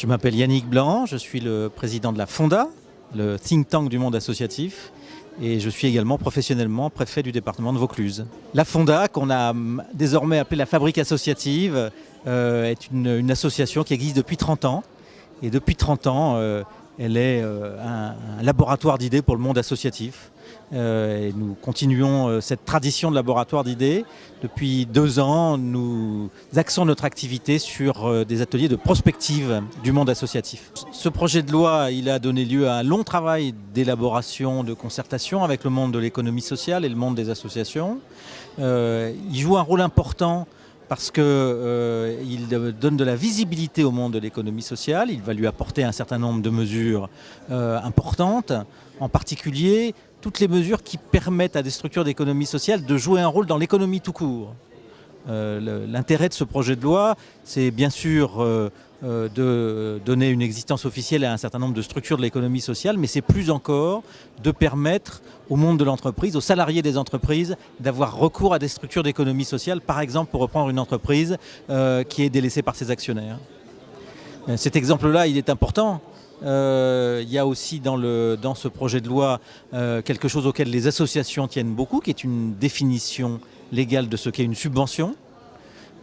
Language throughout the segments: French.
Je m'appelle Yannick Blanc, je suis le président de la Fonda, le think tank du monde associatif, et je suis également professionnellement préfet du département de Vaucluse. La Fonda, qu'on a désormais appelée la Fabrique associative, est une association qui existe depuis 30 ans. Et depuis 30 ans, elle est un laboratoire d'idées pour le monde associatif. Et nous continuons cette tradition de laboratoire d'idées. Depuis 2 ans, nous axons notre activité sur des ateliers de prospective du monde associatif. Ce projet de loi, il a donné lieu à un long travail d'élaboration, de concertation avec le monde de l'économie sociale et le monde des associations. Il joue un rôle important parce qu'il donne de la visibilité au monde de l'économie sociale. Il va lui apporter un certain nombre de mesures importantes, en particulier toutes les mesures qui permettent à des structures d'économie sociale de jouer un rôle dans l'économie tout court. L'intérêt de ce projet de loi, c'est bien sûr de donner une existence officielle à un certain nombre de structures de l'économie sociale, mais c'est plus encore de permettre au monde de l'entreprise, aux salariés des entreprises, d'avoir recours à des structures d'économie sociale, par exemple pour reprendre une entreprise qui est délaissée par ses actionnaires. Cet exemple-là, il est important. Il y a aussi dans ce projet de loi quelque chose auquel les associations tiennent beaucoup, qui est une définition légale de ce qu'est une subvention.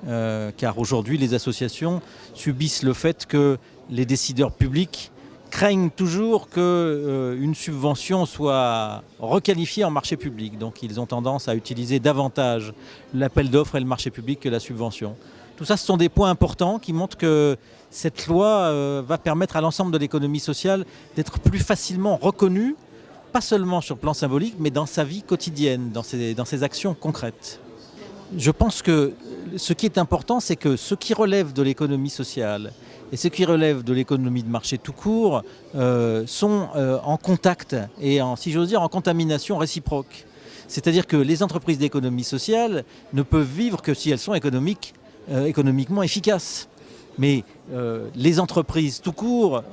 Car aujourd'hui, les associations subissent le fait que les décideurs publics craignent toujours qu'une subvention soit requalifiée en marché public. Donc ils ont tendance à utiliser davantage l'appel d'offres et le marché public que la subvention. Tout ça, ce sont des points importants qui montrent que cette loi va permettre à l'ensemble de l'économie sociale d'être plus facilement reconnue, pas seulement sur le plan symbolique, mais dans sa vie quotidienne, dans ses actions concrètes. Je pense que ce qui est important, c'est que ce qui relève de l'économie sociale et ce qui relève de l'économie de marché tout court sont en contact et, si j'ose dire, en contamination réciproque. C'est-à-dire que les entreprises d'économie sociale ne peuvent vivre que si elles sont économiquement efficaces. Mais les entreprises tout court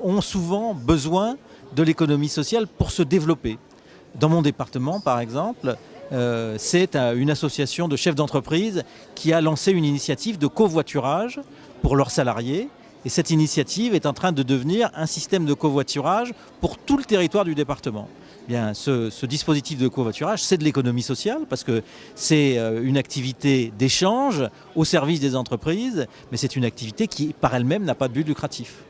ont souvent besoin de l'économie sociale pour se développer. Dans mon département, par exemple, c'est une association de chefs d'entreprise qui a lancé une initiative de covoiturage pour leurs salariés. Et cette initiative est en train de devenir un système de covoiturage pour tout le territoire du département. Bien, ce dispositif de covoiturage, c'est de l'économie sociale parce que c'est une activité d'échange au service des entreprises, mais c'est une activité qui, par elle-même, n'a pas de but lucratif.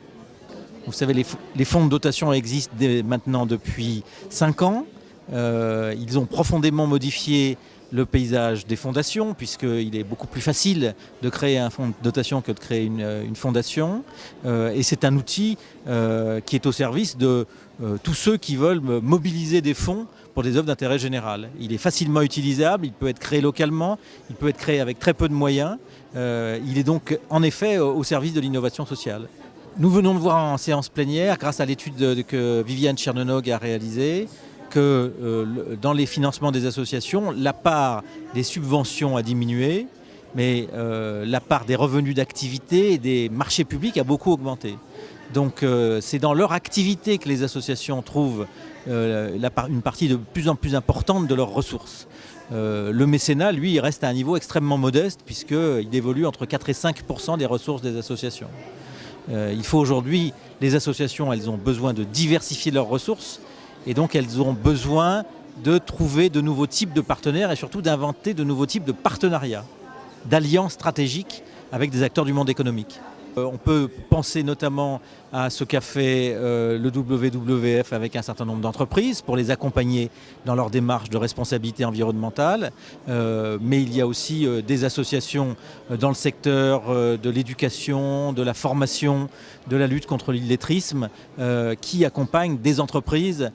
Vous savez, les fonds de dotation existent maintenant depuis 5 ans. Ils ont profondément modifié le paysage des fondations, puisqu'il est beaucoup plus facile de créer un fonds de dotation que de créer une fondation. Et c'est un outil qui est au service de tous ceux qui veulent mobiliser des fonds pour des œuvres d'intérêt général. Il est facilement utilisable, il peut être créé localement, il peut être créé avec très peu de moyens. Il est donc en effet au service de l'innovation sociale. Nous venons de voir en séance plénière, grâce à l'étude que Viviane Tchernonog a réalisée, que dans les financements des associations, la part des subventions a diminué, mais la part des revenus d'activité et des marchés publics a beaucoup augmenté. Donc c'est dans leur activité que les associations trouvent une partie de plus en plus importante de leurs ressources. Le mécénat, lui, il reste à un niveau extrêmement modeste puisqu'il évolue entre 4 et 5% des ressources des associations. Il faut aujourd'hui, les associations, elles ont besoin de diversifier leurs ressources. Et donc elles ont besoin de trouver de nouveaux types de partenaires et surtout d'inventer de nouveaux types de partenariats, d'alliances stratégiques avec des acteurs du monde économique. On peut penser notamment à ce qu'a fait le WWF avec un certain nombre d'entreprises pour les accompagner dans leur démarche de responsabilité environnementale. Mais il y a aussi des associations dans le secteur de l'éducation, de la formation, de la lutte contre l'illettrisme qui accompagnent des entreprises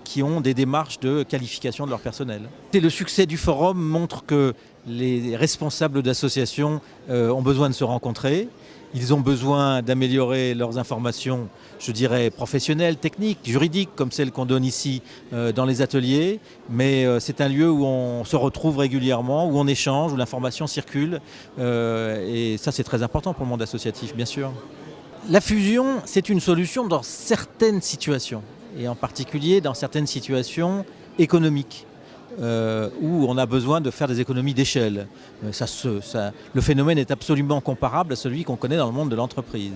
qui ont des démarches de qualification de leur personnel. Et le succès du forum montre que les responsables d'associations ont besoin de se rencontrer. Ils ont besoin d'améliorer leurs informations, je dirais, professionnelles, techniques, juridiques, comme celles qu'on donne ici dans les ateliers. Mais c'est un lieu où on se retrouve régulièrement, où on échange, où l'information circule. Et ça, c'est très important pour le monde associatif, bien sûr. La fusion, c'est une solution dans certaines situations, et en particulier dans certaines situations économiques. où on a besoin de faire des économies d'échelle. Le phénomène est absolument comparable à celui qu'on connaît dans le monde de l'entreprise.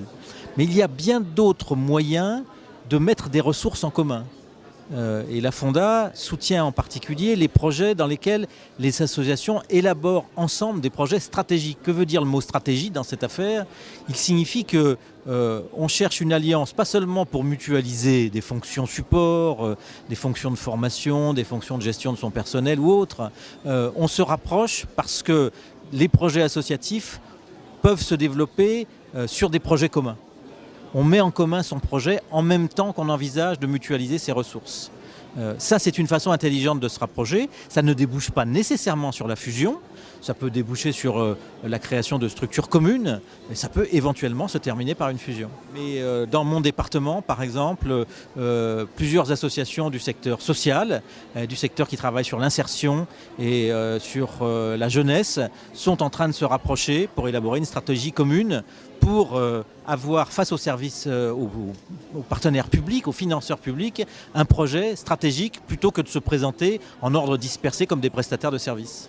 Mais il y a bien d'autres moyens de mettre des ressources en commun. Et la Fonda soutient en particulier les projets dans lesquels les associations élaborent ensemble des projets stratégiques. Que veut dire le mot stratégie dans cette affaire? Il signifie qu'on cherche une alliance, pas seulement pour mutualiser des fonctions support, des fonctions de formation, des fonctions de gestion de son personnel ou autres. On se rapproche parce que les projets associatifs peuvent se développer sur des projets communs. On met en commun son projet en même temps qu'on envisage de mutualiser ses ressources. Ça, c'est une façon intelligente de se rapprocher. Ça ne débouche pas nécessairement sur la fusion. Ça peut déboucher sur la création de structures communes, mais ça peut éventuellement se terminer par une fusion. Mais dans mon département, par exemple, plusieurs associations du secteur social, du secteur qui travaille sur l'insertion et sur la jeunesse, sont en train de se rapprocher pour élaborer une stratégie commune pour avoir face aux services, aux partenaires publics, aux financeurs publics, un projet stratégique plutôt que de se présenter en ordre dispersé comme des prestataires de services.